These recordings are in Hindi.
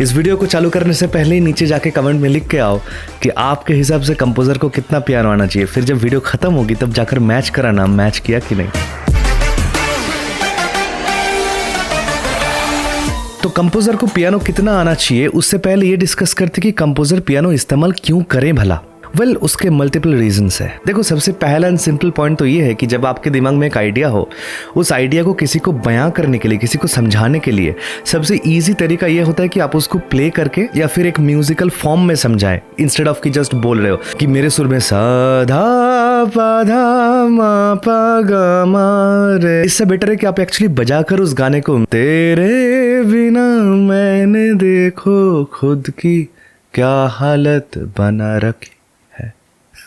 इस वीडियो को चालू करने से पहले ही नीचे जाके कमेंट में लिख के आओ कि आपके हिसाब से कंपोजर को कितना पियानो आना चाहिए। फिर जब वीडियो खत्म होगी तब जाकर मैच कराना, मैच किया कि नहीं। तो कंपोजर को पियानो कितना आना चाहिए उससे पहले ये डिस्कस करते कि कंपोजर पियानो इस्तेमाल क्यों करें भला। उसके मल्टीपल रीजंस है। देखो, सबसे पहला एंड सिंपल पॉइंट तो ये है कि जब आपके दिमाग में एक आइडिया हो, उस आइडिया को किसी को बयां करने के लिए, किसी को समझाने के लिए सबसे इजी तरीका ये होता है कि आप उसको प्ले करके या फिर एक म्यूजिकल फॉर्म में समझाएं, इंस्टेड ऑफ कि जस्ट बोल रहे हो कि मेरे सुर में सा धा पा धा मा पा गा मा रे। इससे बेटर है कि आप एक्चुअली बजाकर उस गाने को तेरे बिना मैंने देखो खुद की क्या हालत बना रखी।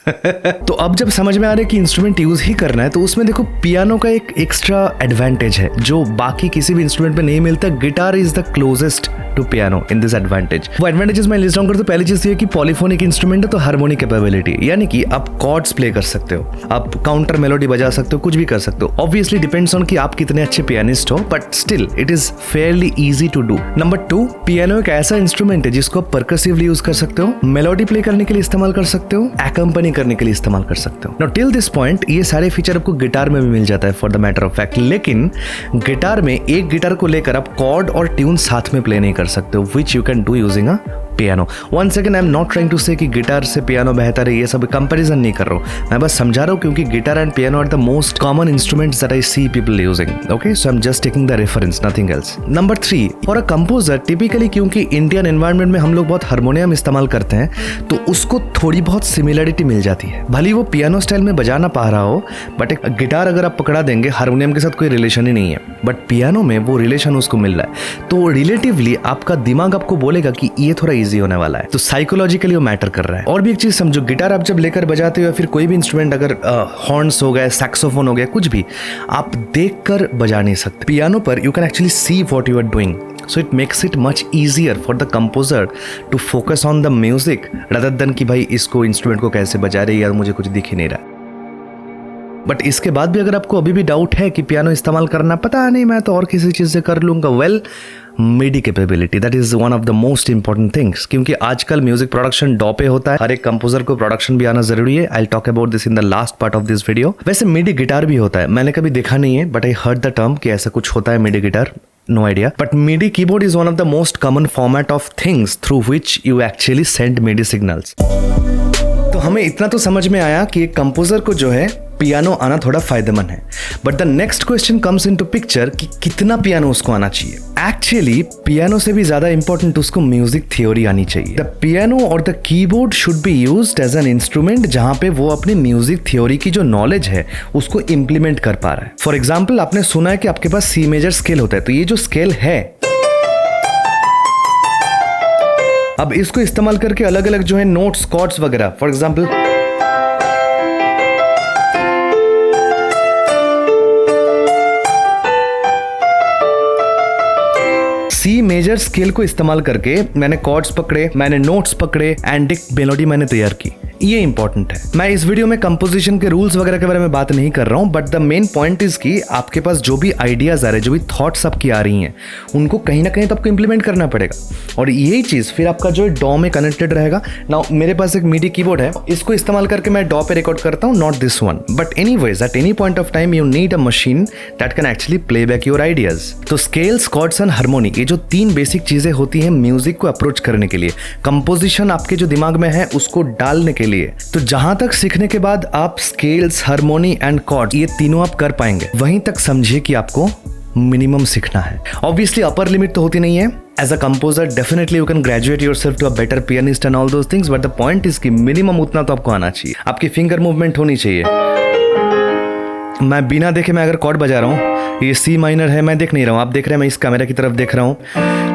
तो अब जब समझ में आ रहा है कि इंस्ट्रूमेंट यूज ही करना है, तो उसमें देखो पियानो का एक एक्स्ट्रा एडवांटेज है जो बाकी किसी भी इंस्ट्रूमेंट में नहीं मिलता। Guitar is the closest to piano in this advantage. वो एडवांटेजेस मैं लिस्ट डाउन करता हूं। पहली चीज ये कि पॉलीफोनिक इंस्ट्रूमेंट है तो हार्मोनिक कैपेबिलिटी, यानी कि आप कॉर्ड्स प्ले कर सकते हो, आप काउंटर मेलोडी बजा सकते हो, कुछ भी कर सकते हो। ऑब्वियसली डिपेंड्स ऑन कि आप कितने अच्छे पियानिस्ट हो, but still it is fairly easy to do. Number 2, piano एक ऐसा इंस्ट्रूमेंट है जिसको आप परकसिवली यूज कर सकते हो, मेलोडी प्ले करने के लिए इस्तेमाल कर सकते हो, एकम्पनी करने के लिए इस्तेमाल कर सकते हो। नाउ टिल दिस पॉइंट ये सारे फीचर आपको गिटार में भी मिल जाता है for the matter of fact, लेकिन गिटार में एक गिटार को लेकर आप कॉर्ड और ट्यून साथ में प्ले नहीं कर सकते हो, which you can do using a piano. One second, I am not trying to say कि गिटार से पियानो बेहतर है, ये सब कंपैरिजन नहीं कर रहा हूं, मैं बस समझा रहा हूं क्योंकि guitar and piano are the most common instruments that I see people using. Okay, so I am just taking the reference, nothing else. Number 3, for a composer typically क्योंकि इंडियन एनवायरनमेंट में हम लोग बहुत हारमोनियम इस्तेमाल करते हैं, तो उसको थोड़ी बहुत सिमिलरिटी मिल जाती है। भले वो पियानो स्टाइल में बजा ना पा रहा हो, बट एक गिटार अगर आप पकड़ा देंगे, हारमोनियम के साथ कोई रिलेशन ही नहीं है, बट पियानो में वो रिलेशन उसको मिल रहा है, तो रिलेटिवली आपका दिमाग आपको बोलेगा कि ये थोड़ा ईजी होने वाला है। तो साइकोलॉजिकली वो मैटर कर रहा है। और भी एक चीज समझो, गिटार आप जब लेकर बजाते हो या फिर कोई भी इंस्ट्रूमेंट, अगर हॉर्न्स हो गए, सैक्सोफोन हो गया, कुछ भी, आप देखकर बजा नहीं सकते। पियानो पर you can actually see what you are doing, so it makes it much easier for the composer to focus on the music rather than कि भाई इसको इंस्ट्रूमेंट को कैसे बजा रहे, यार मुझे कुछ दिख ही नहीं रहा। बट इसके बाद भी अगर आपको अभी भी डाउट है कि पियानो इस्तेमाल करना, पता नहीं मैं तो और किसी चीज से कर लूंगा, MIDI capability, that is one of the most important things, क्योंकि आजकल म्यूजिक प्रोडक्शन डॉ पे होता है, हर एक कंपोजर को प्रोडक्शन भी आना जरूरी है। I will talk about this in the last part of this video. वैसे मिडी गिटार भी होता है, मैंने कभी देखा नहीं है, but I heard the term कि ऐसा कुछ होता है मिडी guitar, no idea, but MIDI keyboard is one of the most common format of things through which you actually send MIDI signals. तो हमें इतना तो समझ में आया कि एक कंपोजर को जो है पियानो आना थोड़ा फायदेमंद है, but the next question comes into picture कि कितना पियानो उसको आना चाहिए। एक्चुअली पियानो से भी ज्यादा इंपॉर्टेंट उसको म्यूजिक थ्योरी आनी चाहिए। द पियानो और the keyboard should be used as an instrument जहां पे वो अपनी म्यूजिक थ्योरी की जो नॉलेज है उसको इंप्लीमेंट कर पा रहा है। फॉर एग्जाम्पल, आपने सुना है कि आपके पास सी मेजर स्केल होता है, तो ये जो स्केल है, अब इसको इस्तेमाल करके अलग अलग जो है नोट्स, कॉर्ड्स वगैरह, for example C major scale को इस्तेमाल करके मैंने कॉर्ड्स पकड़े, मैंने नोट्स पकड़े एंड एक मेलोडी मैंने तैयार की। ये इंपॉर्टेंट है। मैं इस वीडियो में कंपोजिशन के रूल्स वगैरह के बारे में बात नहीं कर रहा हूं, but the main point is कि आपके पास जो भी आइडियाज आ रहे हैं, जो भी थॉट्स आपकी आ रही हैं, उनको कहीं ना कहीं तो आपको इंप्लीमेंट करना पड़ेगा, और यही चीज फिर आपका जो डॉ में कनेक्टेड रहेगा। नाउ मेरे पास एक मिडी कीबोर्ड है, इसको इस्तेमाल करके मैं डॉ पे रिकॉर्ड करता हूं, not this one, but anyways at any point of time you need a machine that can actually play back your ideas. तो स्केल्स, कॉर्ड्स एंड हार्मोनी, ये जो 3 बेसिक चीजें होती हैं म्यूजिक को अप्रोच करने के लिए, कंपोजिशन आपके जो दिमाग में है उसको डालने के लिए। तो जहां तक सीखने के बाद आप स्केल्स, हार्मोनी एंड कॉर्ड ये तीनों आप कर पाएंगे, वहीं तक समझिए कि आपको मिनिमम सीखना है। ऑब्वियसली अपर लिमिट तो होती नहीं है। As a composer definitely you can graduate yourself to a better pianist and all those things, but the point is कि मिनिमम उतना तो आपको आना चाहिए। आपकी फिंगर मूवमेंट होनी चाहिए। मैं बिना देखे मैं अगर कॉर्ड बजा रहा हूँ, ये सी माइनर है, मैं देख नहीं रहा हूँ, आप देख रहे हैं, मैं इस कैमरा की तरफ देख रहा हूँ,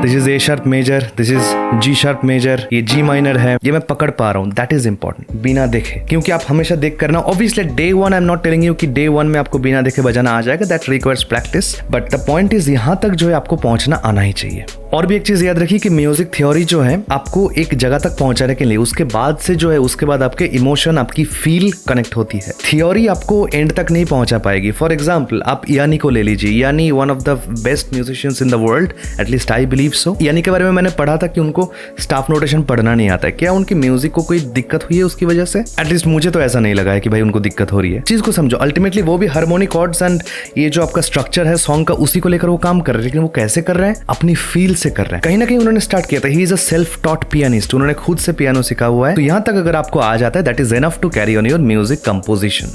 this is A sharp major, this is G sharp major, ये जी माइनर है, ये मैं पकड़ पा रहा हूँ, दैट इज इंपॉर्टेंट बिना देखे, क्योंकि आप हमेशा देख करना। Obviously day 1 I am not telling you कि डे 1 में आपको बिना देखे बजाना आ जाएगा, that requires practice, but the point is यहाँ तक जो है आपको पहुंचना आना ही चाहिए। और भी एक चीज याद रखिए कि म्यूजिक थ्योरी जो है आपको एक जगह तक पहुंचाने के लिए, उसके बाद से जो है उसके बाद आपके इमोशन, आपकी फील कनेक्ट होती है। थ्योरी आपको एंड तक नहीं पहुंचा पाएगी। फॉर एग्जाम्पल आप यानी को ले लीजिए, यानी one of the best musicians in the world, at least I believe so. यानी के बारे में मैंने पढ़ा था कि उनको स्टाफ नोटेशन पढ़ना नहीं आता है। क्या उनकी म्यूजिक को कोई दिक्कत हुई है उसकी वजह से? एटलीस्ट मुझे तो ऐसा नहीं लगा है कि भाई उनको दिक्कत हो रही है। चीज को समझो, अल्टीमेटली वो भी हार्मोनिक कॉर्ड्स एंड ये जो आपका स्ट्रक्चर है सॉन्ग का, उसी को लेकर वो काम कर रहे हैं। लेकिन वो कैसे कर रहे हैं? अपनी फील से कर रहे हैं। कहीं ना कहीं उन्होंने स्टार्ट किया था। He is a self taught pianist, उन्होंने खुद से पियानो सीखा हुआ है। तो यहां तक अगर आपको आ जाता है, that is enough to carry on your music composition.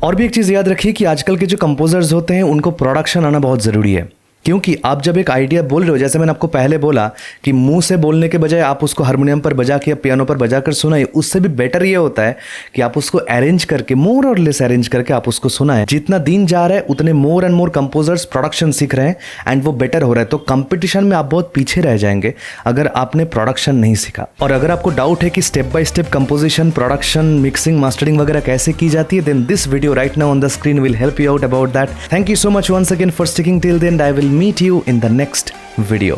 और भी एक चीज याद रखिए कि आजकल के जो कंपोजर्स होते हैं उनको प्रोडक्शन आना बहुत जरूरी है। क्योंकि आप जब एक आइडिया बोल रहे हो, जैसे मैंने आपको पहले बोला कि मुंह से बोलने के बजाय आप उसको हारमोनियम पर बजा के या पियानो पर बजा कर सुनाइए, उससे भी बेटर ये होता है कि आप उसको अरेंज करके, मोर और लेस अरेंज करके आप उसको सुनाएं। जितना दिन जा रहा है उतने more and more composers production सीख रहे हैं एंड वो बेटर हो रहा है। तो कंपटीशन में आप बहुत पीछे रह जाएंगे अगर आपने प्रोडक्शन नहीं सीखा। और अगर आपको डाउट है कि step by step composition, production, mixing, mastering वगैरह कैसे की जाती है, then this video right now on the screen will help you out about that. Thank you so much once again for sticking till the end. I will meet you in the next video.